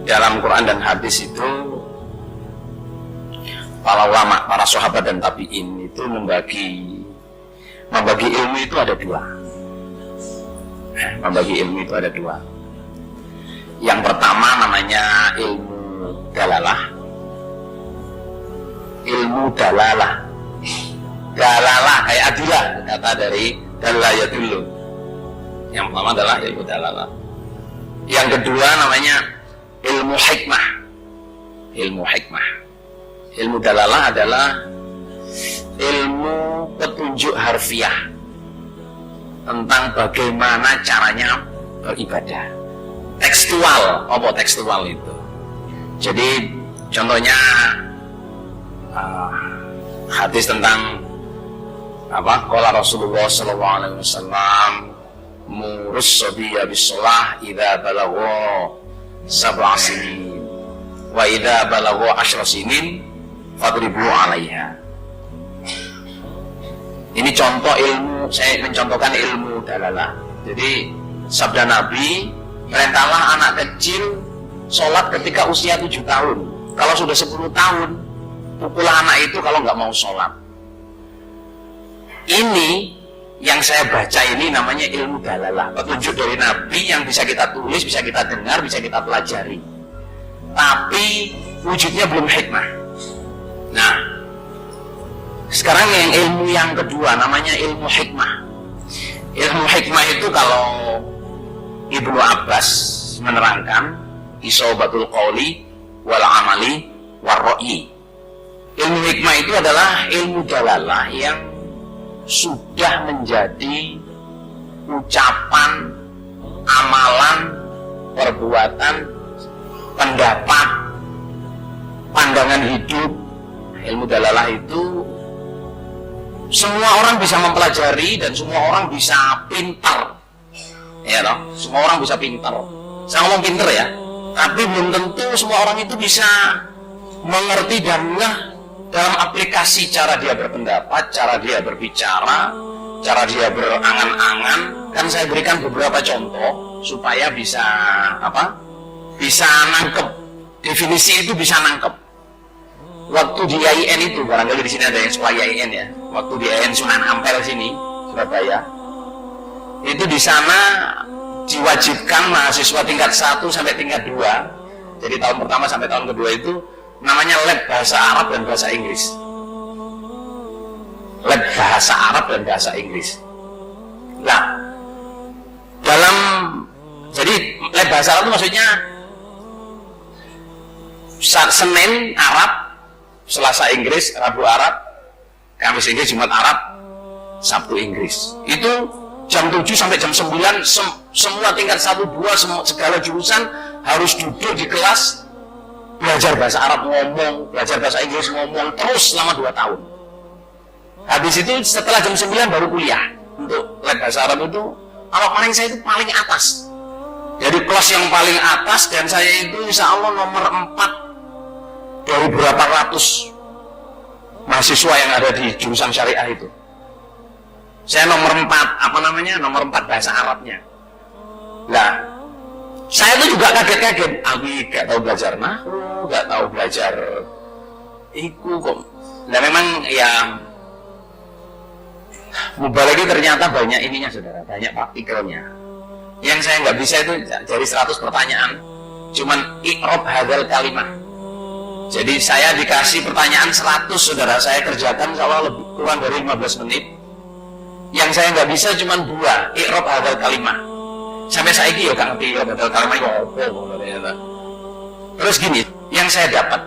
dalam Quran dan hadis itu para ulama, para sahabat dan tabi'in itu membagi ilmu itu ada dua. Membagi ilmu itu ada dua. Yang pertama namanya ilmu dalalah. Ilmu dalalah. Dalalah kayak adilah, kata dari dalaya dulu. Yang pertama adalah ilmu dalalah. Yang kedua namanya ilmu hikmah. Ilmu hikmah. Ilmu dalalah adalah ilmu petunjuk harfiah tentang bagaimana caranya beribadah. Tekstual, apa tekstual itu? Jadi contohnya hadis tentang apa? Qala Rasulullah sallallahu alaihi wasallam murus sabiyya bis-shalah idza balagha sab'a sinin wa idza balagha 10 sinin fadribu 'alaiha. Ini contoh ilmu, saya mencontohkan ilmu dalalah. Jadi sabda Nabi, perintahlah anak kecil sholat ketika usia 7 tahun. Kalau sudah 10 tahun, pukullah anak itu kalau nggak mau sholat. Ini yang saya baca ini namanya ilmu dalalah, petunjuk dari Nabi yang bisa kita tulis, bisa kita dengar, bisa kita pelajari. Tapi wujudnya belum hikmah. Nah, sekarang yang ilmu yang kedua namanya ilmu hikmah. Ilmu hikmah itu kalau Ibnu Abbas menerangkan isobatul qauli wal amali war ra'yi. Ilmu hikmah itu adalah ilmu dalalah yang sudah menjadi ucapan, amalan, perbuatan, pendapat, pandangan hidup. Ilmu dalalah itu semua orang bisa mempelajari dan semua orang bisa pintar, ya toh? Semua orang bisa pintar. Saya ngomong pintar ya, tapi belum tentu semua orang itu bisa mengerti dan ngeh dalam aplikasi cara dia berpendapat, cara dia berbicara, cara dia berangan-angan. Kan saya berikan beberapa contoh supaya bisa apa? Bisa nangkep definisi itu, bisa nangkep. Waktu di IAIN itu, barangkali di sini ada yang sekolah IAIN ya. Waktu di IAIN Sunan Ampel sini, Surabaya, itu di sana diwajibkan mahasiswa tingkat 1 sampai tingkat 2. Jadi tahun pertama sampai tahun kedua itu namanya lab bahasa Arab dan bahasa Inggris. Lab bahasa Arab dan bahasa Inggris. Nah, jadi lab bahasa Arab itu maksudnya Senin Arab, Selasa Inggris, Rabu Arab, Kamis Inggris, Jumat Arab, Sabtu Inggris. Itu jam 7 sampai jam 9 semua tingkat 1, 2, segala jurusan harus duduk di kelas belajar bahasa Arab ngomong, belajar bahasa Inggris ngomong terus selama 2 tahun. Habis itu setelah jam 9 baru kuliah. Untuk lab bahasa Arab itu kalau paling saya itu paling atas. Jadi kelas yang paling atas, dan saya itu insya Allah nomor 4 dari berapa ratus mahasiswa yang ada di jurusan syariah itu. Saya nomor 4, nomor 4 bahasa Arabnya. Nah, saya itu juga kaget-kaget. Aku gak tahu belajar nahwu, gak tahu belajar iku kok. Nah memang ya mubalagi ternyata banyak ininya saudara, banyak praktikalnya. Yang saya nggak bisa itu dari 100 pertanyaan, cuman i'rab hadzal kalimah. Jadi saya dikasih pertanyaan 100 saudara, saya kerjakan kalau lebih kurang dari 15 menit. Yang saya nggak bisa cuma 2, i'rab hadzal kalimah. Sampai saiki ya gak ngerti i'rab hadzal kalimah ya apa ternyata. Terus gini, yang saya dapat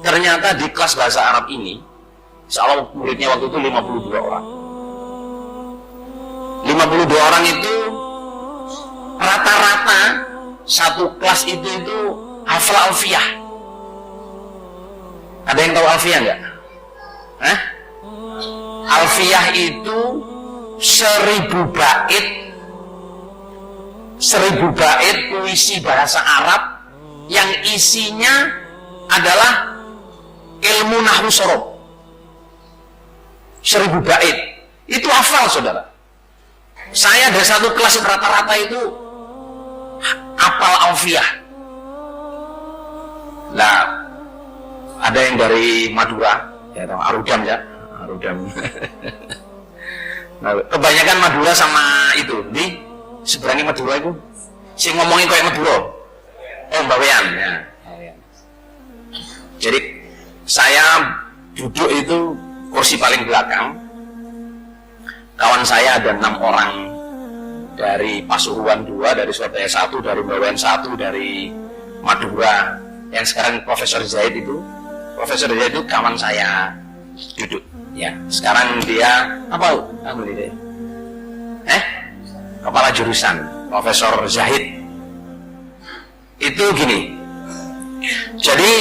ternyata di kelas bahasa Arab ini, insyaallah muridnya waktu itu 52 orang. 52 orang itu rata-rata satu kelas itu hafal alfiyah. Ada yang tahu alfiyah enggak? Alfiyah itu 1000 bait, 1000 bait puisi bahasa Arab yang isinya adalah ilmu nahwu sorob. 1000 bait itu hafal saudara. Saya ada satu kelas rata-rata itu hafal alfiyah. ada yang dari Madura, ya tahu Arudam ya, Arudam. Nah, kebanyakan Madura sama itu, di seberangnya Madura itu, si ngomongin kayak Madura, Bawean, ya. Jadi saya duduk itu kursi paling belakang. Kawan saya ada 6 orang dari Pasuruan 2, dari Surabaya 1, dari Bawean 1, dari Madura. Yang sekarang Profesor Zaid itu kawan saya duduk. Ya, sekarang dia apa? Kepala jurusan Profesor Zahid. Itu gini. Jadi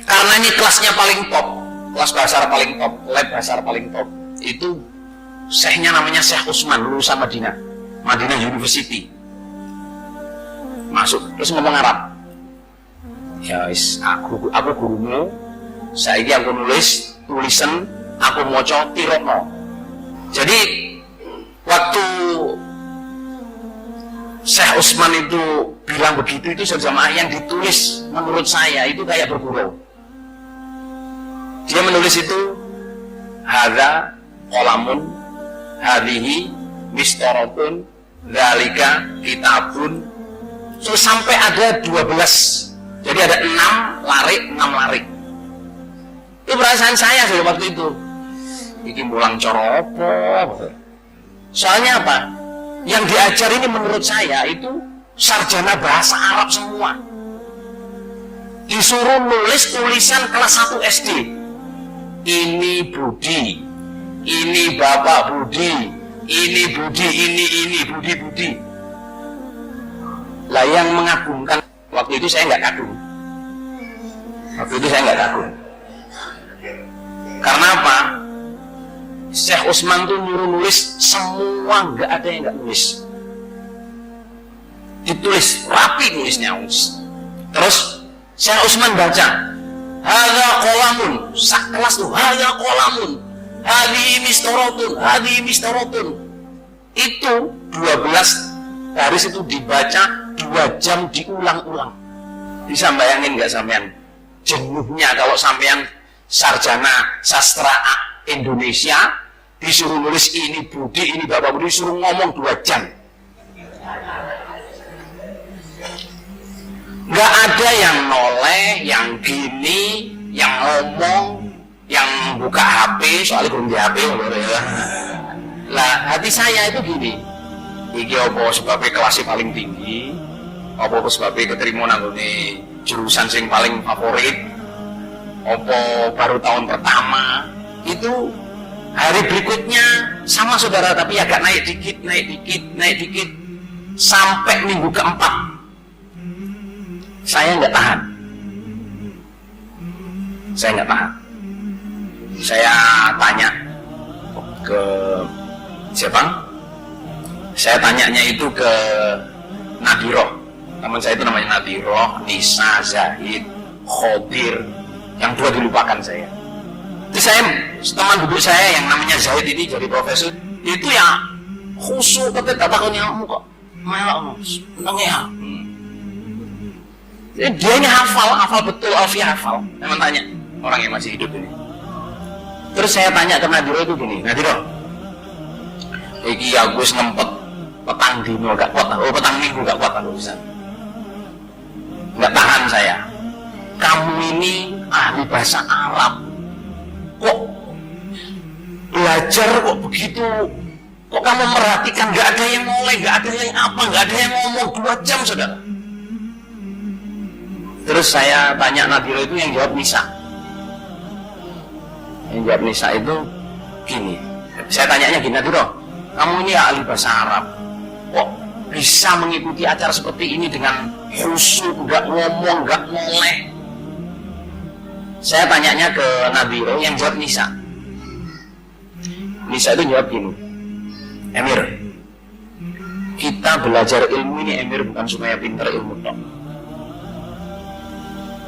karena ini kelasnya paling top, kelas bahasa paling top, lab bahasa paling top, itu syekhnya namanya Syekh Usman, lulusan Madinah University. Masuk terus ngomong Arab. Ya wis, aku gurumu. Saiki aku nulis tulisan, aku maca tirokno. Jadi waktu Syekh Usman itu bilang begitu, itu jamaah yang ditulis menurut saya itu kayak bergurau. Dia menulis itu hadza qalamun, hadhihi mistaratun, dzalika kitabun. So, sampai ada 12. Jadi ada 6 larik. Itu perasaan saya sudah waktu itu. Iki mulang coropo. Soalnya apa? Yang diajar ini menurut saya itu sarjana bahasa Arab semua. Disuruh nulis tulisan kelas 1 SD. Ini Budi, ini Bapak Budi, ini Budi, ini Budi. Lah yang mengagumkan waktu itu saya nggak kagum. Karena apa? Syekh Usman tuh nyuruh nulis semua, nggak ada yang nggak nulis. Ditulis rapi nulisnya. Terus Syekh Usman baca, hadza qalamun, sak kelas tuh hadza qalamun, hadhihi mistaratun. Itu 12 baris itu dibaca 2 jam diulang-ulang. Bisa bayangin nggak sampean jenuhnya kalau sampean sarjana sastra Indonesia disuruh nulis ini Budi, ini Bapak Budi, disuruh ngomong 2 jam. Nggak ada yang noleh, yang gini, yang ngomong, yang buka HP, soalnya belum di HP. Lah hati saya itu gini, iki apa sebabnya kelasnya paling tinggi, apa sebabnya keterima nanggone jurusan sing paling favorit, apa baru tahun pertama. Itu hari berikutnya sama saudara, tapi agak naik dikit sampai minggu keempat saya nggak tahan. Saya tanya ke siapa? Saya tanyanya itu ke Nadiroh, teman saya itu namanya Nadiroh, Nisa, Zahid, Khodir, yang 2 dilupakan saya. Terus teman duduk saya yang namanya Zahid ini jadi profesor, itu ya khusyuk ketika takutnya kamu kok melok ya. Jadi dia ini hafal betul, Alfiah hafal. Saya tanya orang yang masih hidup ini. Terus saya tanya ke Nadiroh itu gini, Nadiroh, iki ya gue ngempet petang dino gak kuat, petang minggu gak kuat aku bisa. Gak tahan saya. Kamu ini ahli bahasa Arab, kok belajar kok begitu, kok kamu merhatikan gak ada yang mulai, gak ada yang apa, gak ada yang ngomong 2 jam saudara. Terus saya tanya Nadiroh itu, yang jawab Nisa. Yang jawab Nisa itu gini, saya tanyanya gini, Nadiroh, kamu ini ahli bahasa Arab, kok bisa mengikuti acara seperti ini dengan khusyuk, gak ngomong, gak noleh? Saya tanyanya ke Nadiroh, yang jawab Nisa. Nisa itu jawab gini, Emir, kita belajar ilmu ini Emir bukan supaya pintar ilmu dong.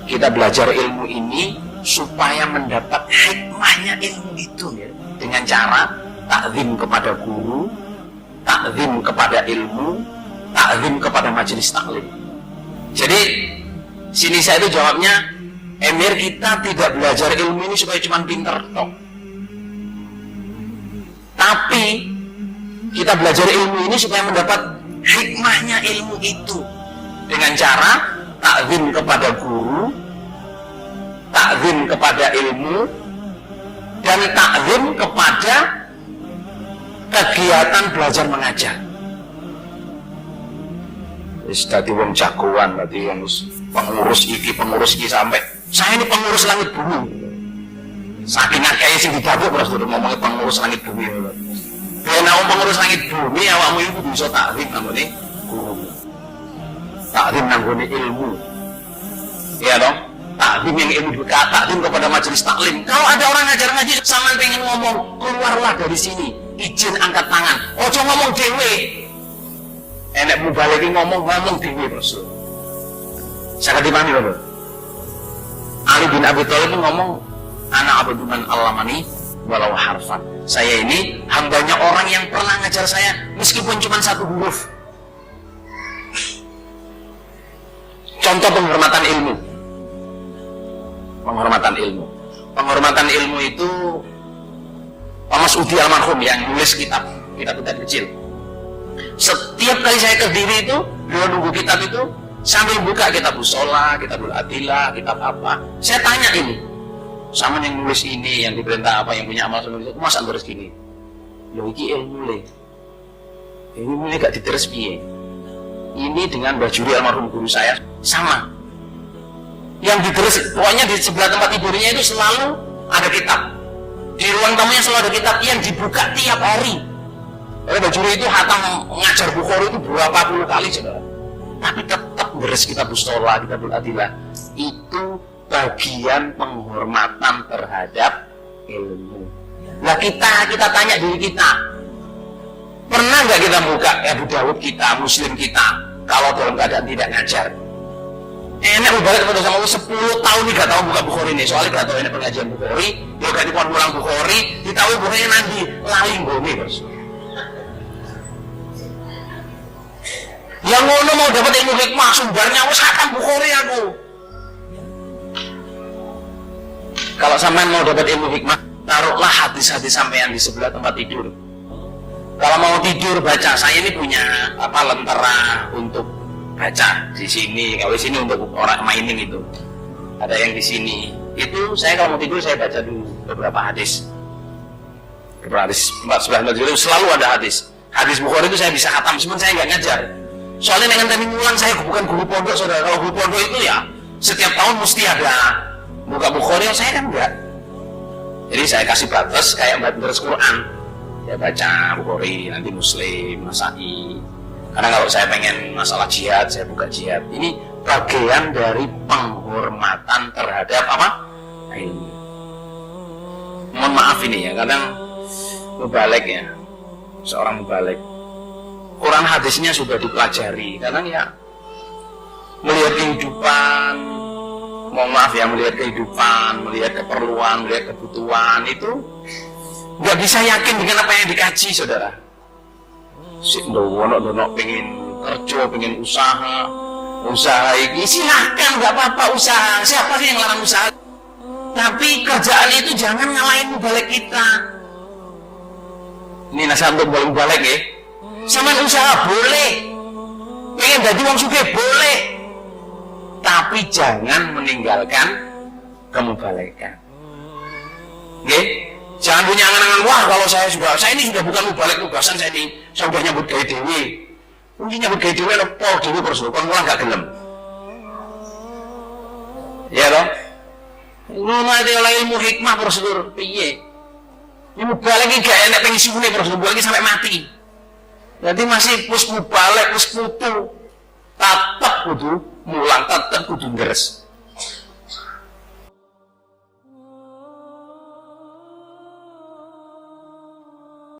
Kita belajar ilmu ini supaya mendapat hikmahnya ilmu itu ya. Dengan cara takzim kepada guru, takzim kepada ilmu, takzim kepada majelis taklim. Jadi sini saya itu jawabnya, Emir kita tidak belajar ilmu ini supaya cuma pinter tok. Tapi kita belajar ilmu ini supaya mendapat hikmahnya ilmu itu dengan cara takzim kepada guru, takzim kepada ilmu, dan takzim kepada kegiatan belajar mengajar. Wis dadi wong jagoan, dadi wong pengurus iki sampai saya ini pengurus langit bumi. Saking akeh sing didapuk terus ngomongin pengurus langit bumi. Ben wong pengurus langit bumi awakmu iku bisa takzim nggone guru. Takzim nggone ilmu. Iya dong? Takzim yang ilmu juga, takzim kepada majelis taklim. Kalau ada orang ngajar ngaji sampean pengen ngomong, keluarlah dari sini. Izin angkat tangan. Ojo ngomong dhewe. Enek mubalik ngomong dhewe terus. Saya dipahami Bapak. Ali bin Abi Thalib ngomong, "Ana abduman allamani walau harfan." Saya ini hambanya orang yang pernah ngajar saya meskipun cuma satu huruf. Contoh penghormatan ilmu. Penghormatan ilmu itu Pak Mas Udi almarhum yang nulis kitab kecil. Setiap kali saya ke diri itu, beliau nunggu kitab itu sambil buka kitab Usola, kitabul Adilah, kitab apa. Saya tanya ini, sama yang nulis ini, yang diperintah apa, yang punya amal nulis itu, masa terus gini? Loh, ini ilmu le. Ilmu le gak diteres piye. Ini dengan Bajuri almarhum guru saya sama. Yang diteres, pokoknya di sebelah tempat tidurnya itu selalu ada kitab. Di ruang tamunya selalu ada kitab yang dibuka tiap hari. Oleh Bajuri itu hatam ngajar Bukhari itu berapa puluh kali saudara. Tapi tetap beres kitab Ustola, kitabul Adilah. Itu bagian penghormatan terhadap ilmu. Nah kita tanya diri kita, pernah nggak kita buka Abu Dawud kita, Muslim kita, kalau dalam keadaan tidak ngajar? Enak balik kepada sama 10 tahun nih gak tahu buka Bukhari nih, soalnya gak tahu ini pengajian Bukhari, dia gak dipon pulang Bukhari, ditahu Bukhari nanti laling bumi bos. Yang ngono mau dapat ilmu hikmah sumbernya wis khatam Bukhari aku. Kalau sampean mau dapat ilmu hikmah, taruhlah hadis-hadis sampean di sebelah tempat tidur. Kalau mau tidur baca, saya ini punya lentera untuk baca di sini. Kalau di sini untuk orang mining itu ada yang di sini. Itu saya kalau mau tidur saya baca dulu beberapa hadis. 14 itu selalu ada hadis. Hadis Bukhari itu saya bisa khatam, meskipun saya nggak ngajar. Soalnya dengan tadi mulan saya bukan guru pondok saudara. Kalau guru pondok itu ya setiap tahun mesti ada buka Bukhari, saya kan enggak. Jadi saya kasih batas kayak batas Quran. Ya baca Bukhari, nanti Muslim, Nasa'i. Karena kalau saya pengen masalah jihad, saya buka jihad. Ini bagian dari penghormatan terhadap apa? Ilmu. Mohon maaf ini ya, kadang mubalik ya. Seorang mubalik. Quran hadisnya sudah dipelajari, kadang ya melihat kehidupan, mohon maaf ya, melihat kehidupan, melihat keperluan, melihat kebutuhan itu nggak bisa yakin dengan apa yang dikaji, saudara. Si dono pengen kerja, pengen usaha ini silahkan, nggak apa-apa usaha. Siapa sih yang larang usaha? Tapi kerjaan itu jangan ngalahin mubalik kita. Ini nasihat untuk mubalik ya. Sama usaha boleh, pengen jadi wong sugih boleh, tapi jangan meninggalkan kemubalikan. Oke? Jangan punya angan-angan, wah kalau saya ini sudah bukan mubalik tugasan, saya sudah nyambut gawe dhewe. Mungkin nyambut gawe dhewe lepo dhewe terus kon ora gak gelem. Ya toh? Ngono ae oleh ilmu hikmah prosedur piye? Ini mubalik iki gak enak pengisune prosedur iki sampai mati. Jadi masih pus mubalik, pus putu, tetap kudu mulang, tetap kudu ngeres.